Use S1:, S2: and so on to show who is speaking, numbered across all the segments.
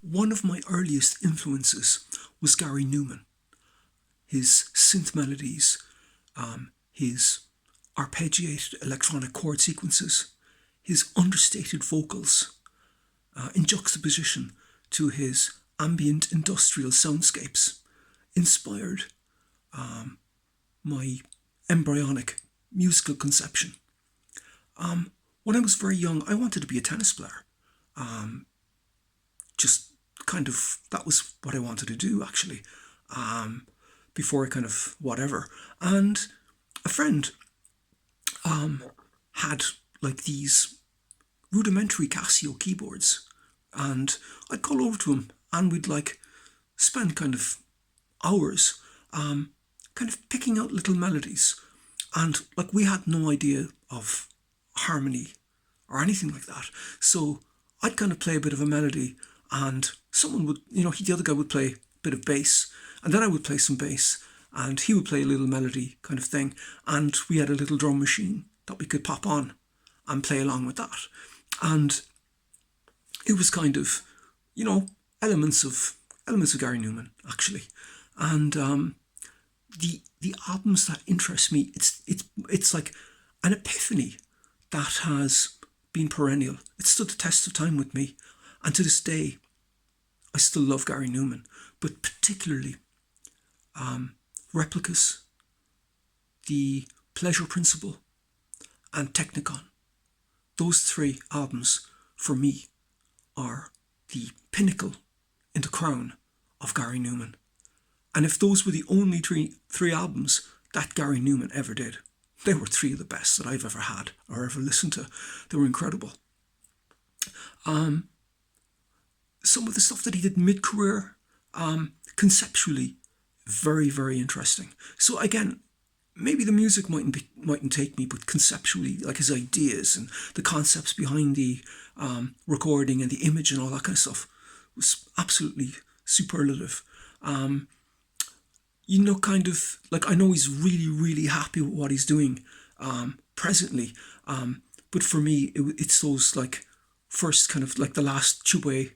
S1: one of my earliest influences was Gary Numan. His synth melodies, his arpeggiated electronic chord sequences, his understated vocals, in juxtaposition to his ambient industrial soundscapes, inspired my embryonic musical conception. When I was very young, I wanted to be a tennis player. Just kind of, that was what I wanted to do, actually, before I kind of whatever. And a friend had like these rudimentary Casio keyboards, and I'd call over to him and we'd like spend kind of hours kind of picking out little melodies, and like we had no idea of harmony or anything like that. So I'd kind of play a bit of a melody, and someone would, the other guy would play a bit of bass, and then I would play some bass, and he would play a little melody kind of thing, and we had a little drum machine that we could pop on and play along with that. And it was kind of, elements of Gary Numan, actually. And the albums that interest me, it's like an epiphany that has been perennial. It stood the test of time with me, and to this day, I still love Gary Numan, but particularly Replicas, The Pleasure Principle, and Technicon. Those three albums, for me, are the pinnacle in the crown of Gary Numan. And if those were the only three albums that Gary Numan ever did, they were three of the best that I've ever had or ever listened to. They were incredible. Some of the stuff that he did mid-career, conceptually, very, very interesting. So again, maybe the music mightn't take me, but conceptually, like his ideas and the concepts behind the recording and the image and all that kind of stuff was absolutely superlative. Kind of like, I know he's really, really happy with what he's doing presently, but for me, it's those like first kind of like the last Chubway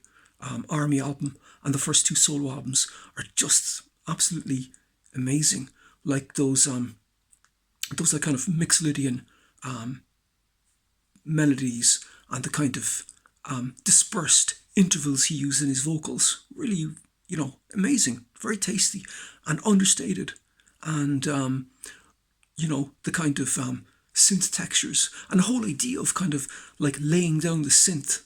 S1: Army album and the first two solo albums are just absolutely amazing. Like those like kind of Mixolydian melodies and the kind of dispersed intervals he used in his vocals, really, amazing, very tasty and understated, and the kind of synth textures and the whole idea of kind of like laying down the synth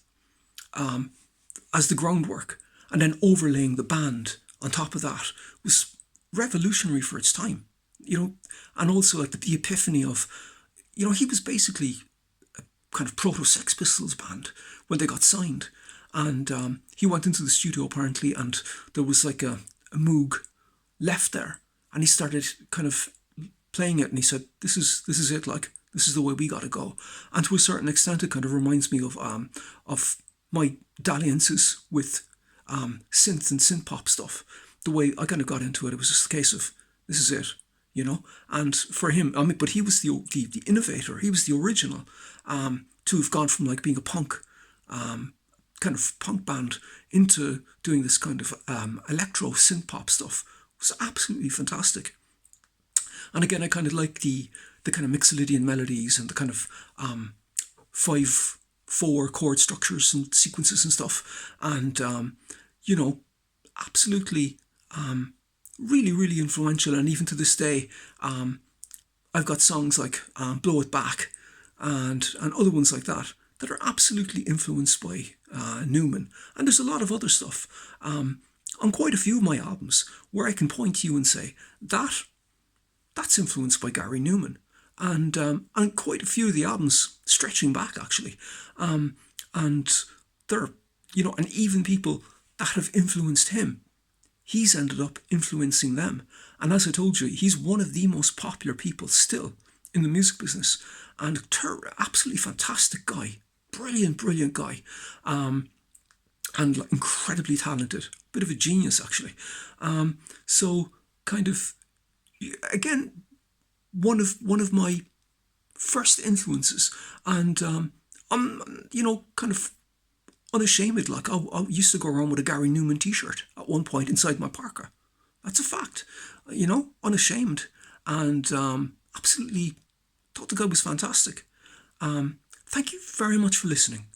S1: as the groundwork and then overlaying the band on top of that was revolutionary for its time, and also like the epiphany of, he was basically a kind of proto-Sex Pistols band when they got signed, and he went into the studio apparently, and there was like a Moog left there, and he started kind of playing it, and he said, "This is it, like this is the way we got to go." And to a certain extent, it kind of reminds me of my dalliances with synth and synth pop stuff. The way I kind of got into it, it was just a case of this is it, And for him, but he was the innovator. He was the original to have gone from like being a punk kind of punk band into doing this kind of electro synth pop stuff. It was absolutely fantastic. And again, I kind of like the kind of Mixolydian melodies and the kind of 5/4 chord structures and sequences and stuff, and absolutely really, really influential. And even to this day, I've got songs like "Blow It Back" and other ones like that are absolutely influenced by Numan. And there's a lot of other stuff on quite a few of my albums where I can point to you and say that's influenced by Gary Numan, and quite a few of the albums stretching back actually, and there, and even people that have influenced him, he's ended up influencing them. And as I told you, he's one of the most popular people still in the music business, and absolutely fantastic guy, brilliant guy, and like incredibly talented, bit of a genius actually. So kind of, again, one of my first influences, and I'm kind of unashamed. Like I used to go around with a Gary Numan T-shirt at one point inside my parka. That's a fact. Unashamed, and absolutely thought the guy was fantastic. Thank you very much for listening.